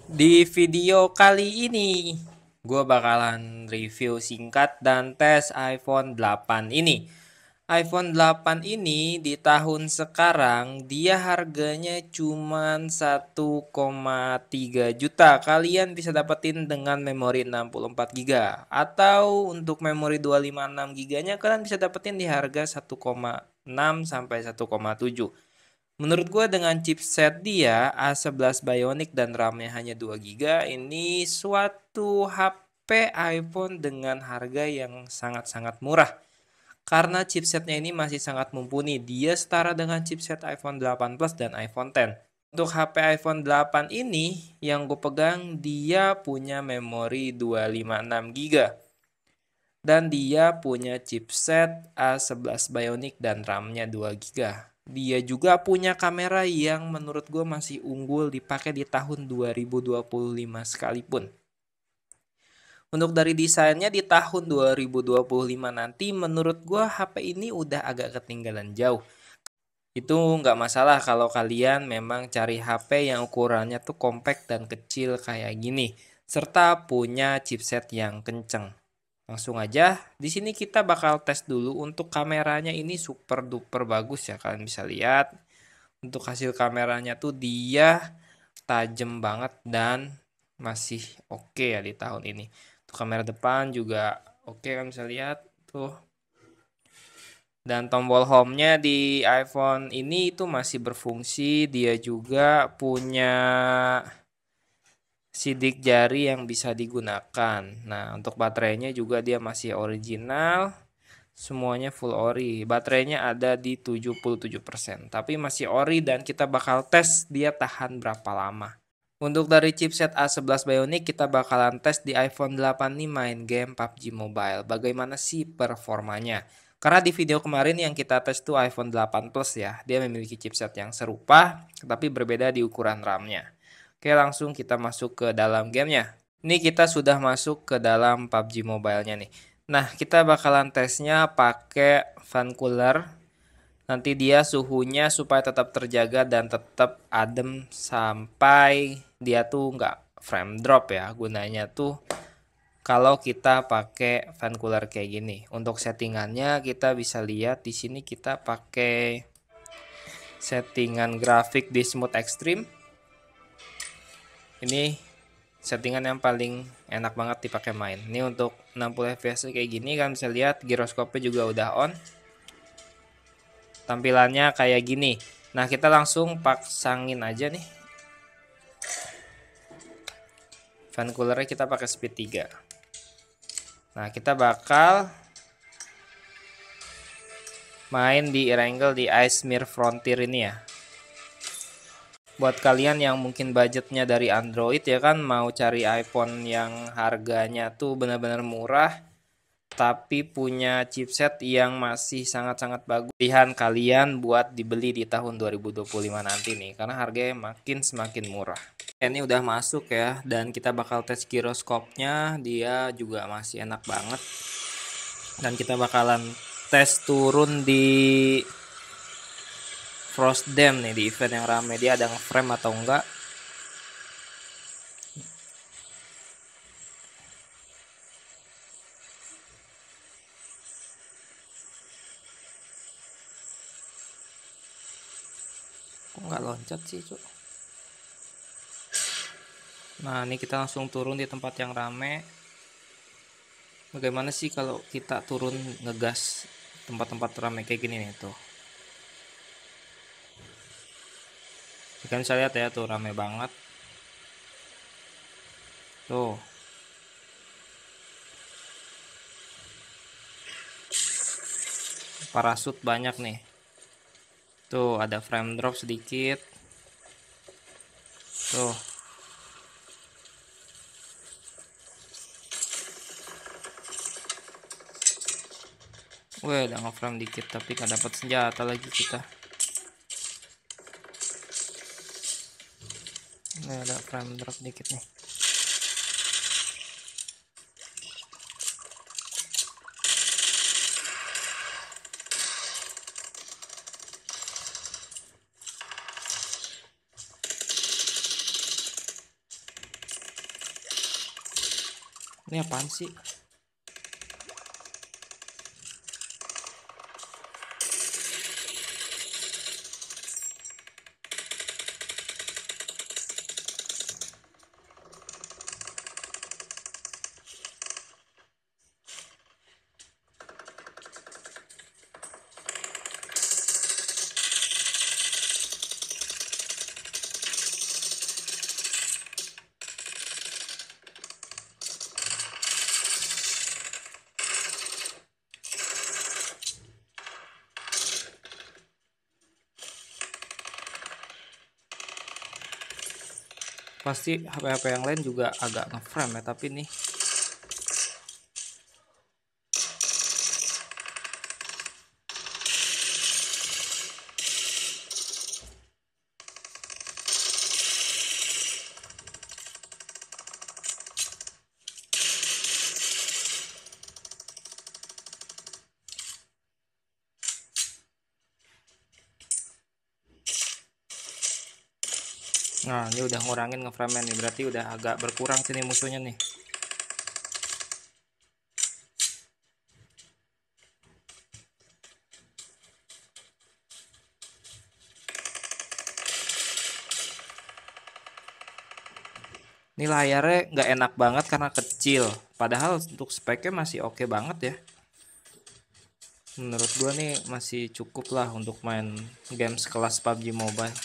Di video kali ini, gue bakalan review singkat dan tes iPhone 8 ini. iPhone 8 ini di tahun sekarang dia harganya cuman 1,3 juta. Kalian bisa dapetin dengan memori 64 GB atau untuk memori 256 GB nya kalian bisa dapetin di harga 1,6 sampai 1,7. Menurut gue dengan chipset dia A11 Bionic dan RAM-nya hanya 2 GB, ini suatu HP iPhone dengan harga yang sangat-sangat murah. Karena chipsetnya ini masih sangat mumpuni, dia setara dengan chipset iPhone 8 Plus dan iPhone X. Untuk HP iPhone 8 ini yang gue pegang, dia punya memori 256 GB. Dan dia punya chipset A11 Bionic dan RAM-nya 2 GB. Dia juga punya kamera yang menurut gue masih unggul dipakai di tahun 2025 sekalipun. Untuk dari desainnya di tahun 2025 nanti menurut gue HP ini udah agak ketinggalan jauh. Itu nggak masalah kalau kalian memang cari HP yang ukurannya tuh compact dan kecil kayak gini. Serta punya chipset yang kenceng. Langsung aja, di sini kita bakal tes dulu untuk kameranya ini super duper bagus ya. Kalian bisa lihat untuk hasil kameranya tuh dia tajam banget dan masih oke ya di tahun ini. Untuk kamera depan juga oke, kalian bisa lihat tuh. Dan tombol home-nya di iPhone ini itu masih berfungsi. Dia juga punya sidik jari yang bisa digunakan. Nah, untuk baterainya juga dia masih original. Semuanya full ori. Baterainya ada di 77%. Tapi masih ori dan kita bakal tes dia tahan berapa lama. Untuk dari chipset A11 Bionic kita bakalan tes di iPhone 8 nih main game PUBG Mobile. Bagaimana sih performanya? Karena di video kemarin yang kita tes tuh iPhone 8 Plus ya. Dia memiliki chipset yang serupa tapi berbeda di ukuran RAM-nya. Oke, langsung kita masuk ke dalam gamenya. Ini kita sudah masuk ke dalam PUBG Mobile-nya nih. Nah, kita bakalan tesnya pakai fan cooler. Nanti dia suhunya supaya tetap terjaga dan tetap adem sampai dia tuh nggak frame drop ya. Gunanya tuh kalau kita pakai fan cooler kayak gini. Untuk settingannya kita bisa lihat di sini kita pakai settingan grafik di smooth extreme. Ini settingan yang paling enak banget dipakai main. Ini untuk 60 fps kayak gini kan bisa lihat giroskopnya juga udah on. Tampilannya kayak gini. Nah, kita langsung pasangin aja nih. Fan coolernya kita pakai speed 3. Nah, kita bakal main di Erangel di Ice Mirror Frontier ini ya. Buat kalian yang mungkin budgetnya dari Android ya kan, mau cari iPhone yang harganya tuh benar-benar murah tapi punya chipset yang masih sangat-sangat bagus. Pilihan kalian buat dibeli di tahun 2025 nanti nih karena harganya makin semakin murah. Ini udah masuk ya dan kita bakal tes giroskopnya, dia juga masih enak banget. Dan kita bakalan tes turun di Frost Dam nih di event yang rame, dia ada nge-frame atau enggak. Kok nggak loncat sih cuk. Nah ini kita langsung turun di tempat yang rame. Bagaimana sih kalau kita turun ngegas tempat-tempat rame kayak gini nih tuh. Kalian bisa lihat ya tuh rame banget. Tuh. Parasut banyak nih. Tuh ada frame drop sedikit. Tuh. Wah, udah nge-frame dikit tapi nggak dapat senjata lagi kita. Ini ada frame drop dikit nih. Ini apaan sih? Pasti HP-HP yang lain juga agak ngeframe ya, tapi nih nah ini udah ngurangin ngeframe nih, berarti udah agak berkurang sini musuhnya nih. Ini layarnya nggak enak banget karena kecil, padahal untuk speknya masih oke banget ya. Menurut gua nih masih cukup lah untuk main game sekelas PUBG Mobile.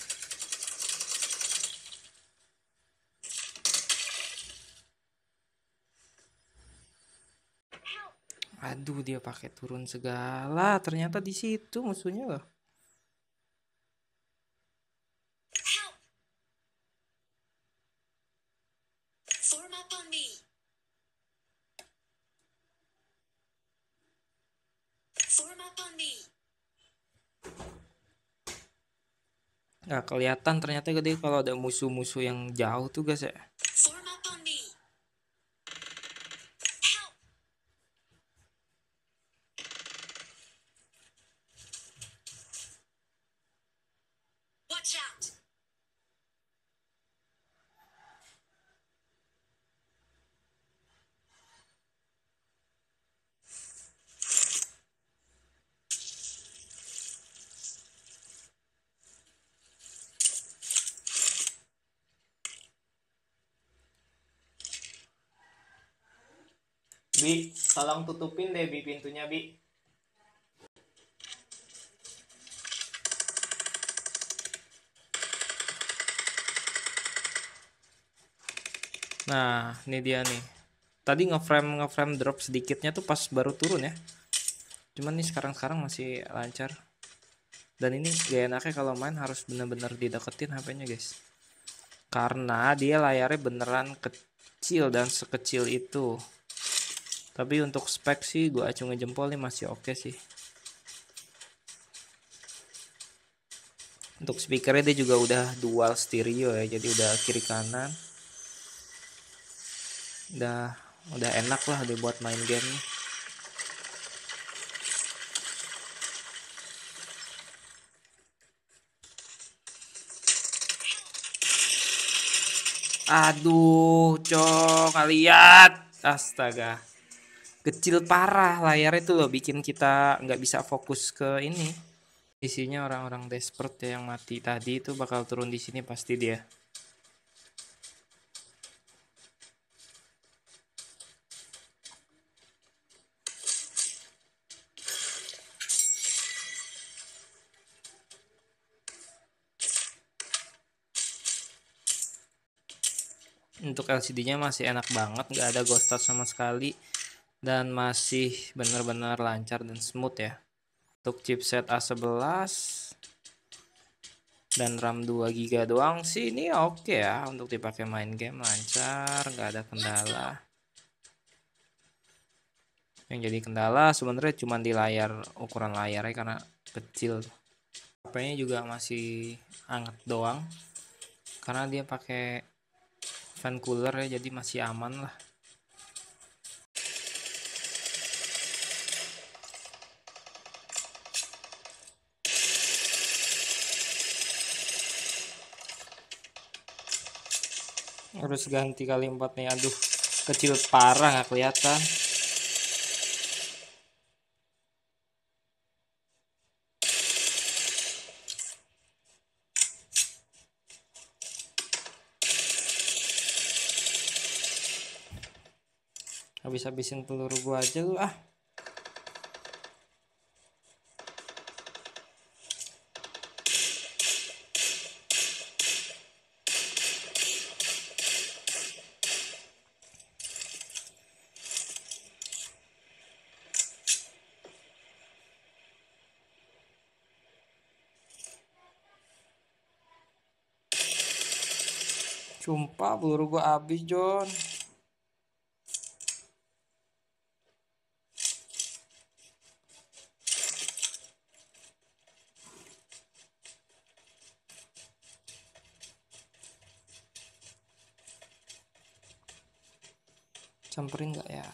Aduh, dia pakai turun segala, ternyata di situ musuhnya loh. Nggak kelihatan ternyata gede kalau ada musuh-musuh yang jauh tuh guys ya. Bi, tolong tutupin deh Bi pintunya Bi. Nah, ini dia nih. Tadi ngeframe drop sedikitnya tuh pas baru turun ya. Cuman nih sekarang masih lancar. Dan ini gak enaknya kalau main harus bener-bener dideketin HP-nya guys. Karena dia layarnya beneran kecil dan sekecil itu. Tapi untuk spek sih gue acungin jempol nih masih oke sih. Untuk speakernya dia juga udah dual stereo ya, jadi udah kiri kanan. Udah enak lah dibuat main game nih. Aduh, cok, nggak lihat. Astaga. Kecil parah layarnya tuh loh, bikin kita nggak bisa fokus ke ini. Isinya orang-orang desperate ya, yang mati tadi itu bakal turun di sini pasti dia. Untuk LCD-nya masih enak banget, nggak ada ghost touch sama sekali, dan masih benar-benar lancar dan smooth ya. Untuk chipset A11 dan RAM 2 GB doang sih ini oke ya, untuk dipakai main game lancar, nggak ada kendala. Yang jadi kendala sebenarnya cuma di layar, ukuran layarnya karena kecil. HP-nya juga masih hangat doang karena dia pakai fan cooler ya, jadi masih aman lah. Harus ganti kali 4 nih, aduh. Kecil parah, nggak kelihatan. Habis-habisin peluru gua aja lu ah. Sumpah peluru gua habis, John. Samperin nggak ya?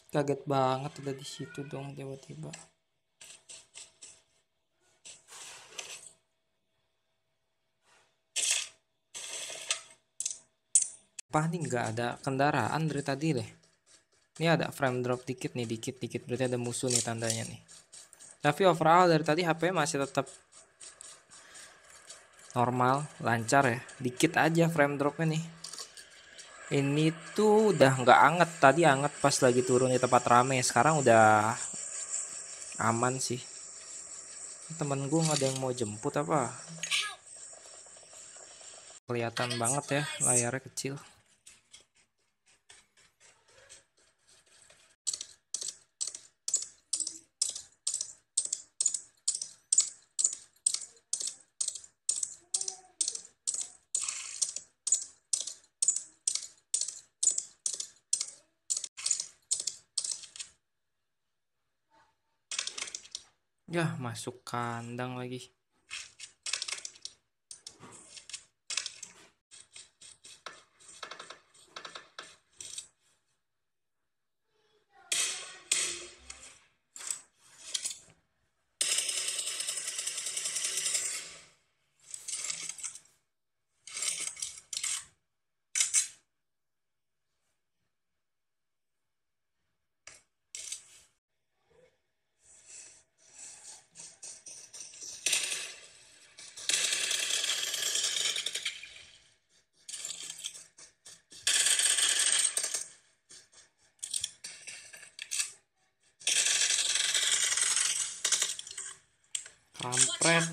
Kaget banget udah di situ dong tiba-tiba. Apa nih nggak ada kendaraan dari tadi deh. Ini ada frame drop dikit nih, dikit-dikit berarti ada musuh nih tandanya nih. Tapi overall dari tadi HP masih tetap normal, lancar ya. Dikit aja frame dropnya nih. Ini tuh udah nggak anget, tadi anget pas lagi turun di tempat rame. Sekarang udah aman sih. Temen gue nggak ada yang mau jemput apa? Kelihatan banget ya layarnya kecil. Ya masuk kandang lagi. Kampret.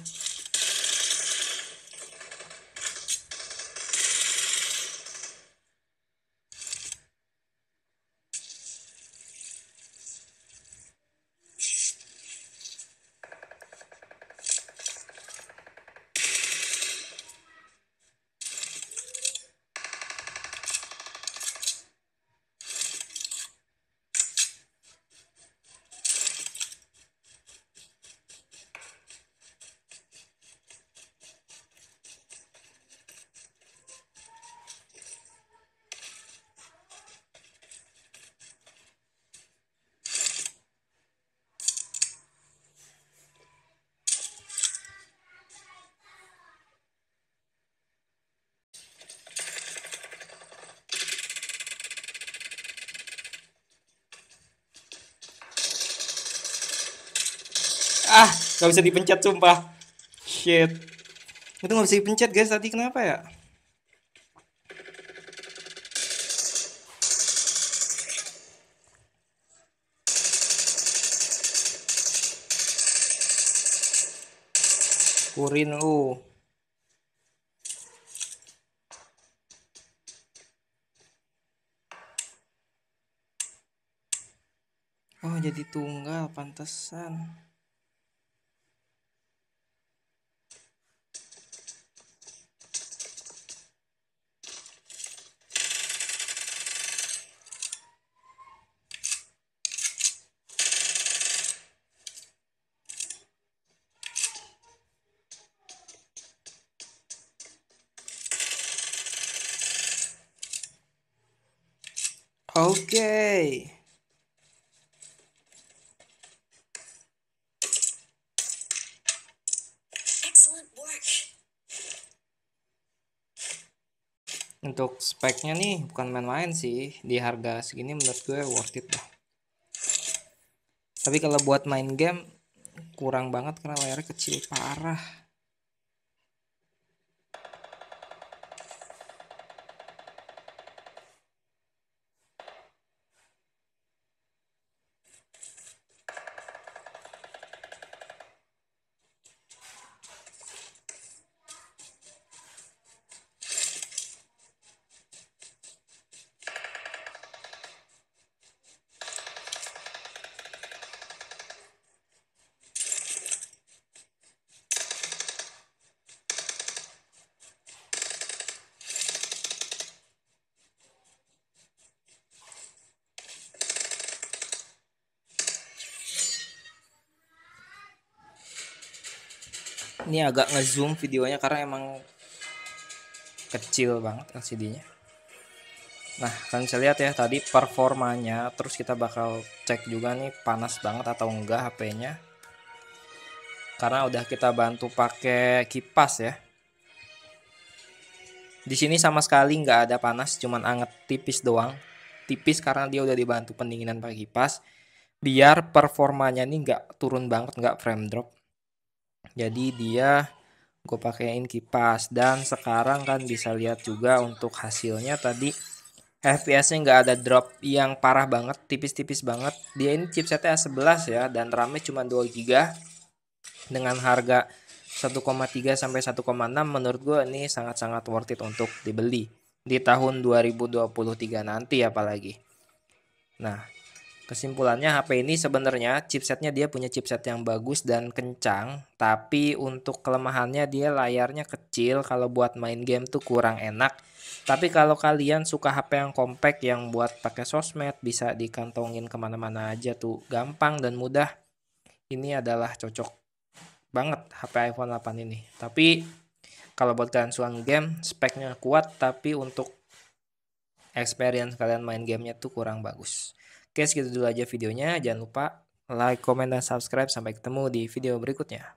Ah, nggak bisa dipencet sumpah. Shit. Itu nggak bisa dipencet guys tadi, kenapa ya? Kurin lu. Oh jadi tunggal, pantesan. Oke. Untuk speknya nih bukan main-main sih, di harga segini menurut gue worth it dah. Tapi kalau buat main game kurang banget karena layarnya kecil parah. Ini agak ngezoom videonya karena emang kecil banget LCD-nya. Nah, kalian bisa lihat ya tadi performanya, terus kita bakal cek juga nih panas banget atau enggak HP-nya. Karena udah kita bantu pakai kipas ya. Di sini sama sekali nggak ada panas, cuman anget tipis doang. Tipis karena dia udah dibantu pendinginan pakai kipas. Biar performanya ini nggak turun banget, nggak frame drop. Jadi dia gue pakein kipas, dan sekarang kan bisa lihat juga untuk hasilnya tadi FPS-nya nggak ada drop yang parah banget, tipis-tipis banget. Dia ini chipsetnya A11 ya, dan RAM-nya cuma 2 GB dengan harga 1,3 sampai 1,6. Menurut gue ini sangat-sangat worth it untuk dibeli di tahun 2023 nanti apalagi. Nah, kesimpulannya HP ini sebenarnya chipsetnya dia punya chipset yang bagus dan kencang, tapi untuk kelemahannya dia layarnya kecil, kalau buat main game tuh kurang enak. Tapi kalau kalian suka HP yang compact yang buat pakai sosmed, bisa dikantongin kemana-mana aja tuh gampang dan mudah, ini adalah cocok banget HP iPhone 8 ini. Tapi kalau buat kalian suka game, speknya kuat, tapi untuk experience kalian main gamenya tuh kurang bagus. Oke, segitu dulu aja videonya. Jangan lupa like, comment, dan subscribe. Sampai ketemu di video berikutnya.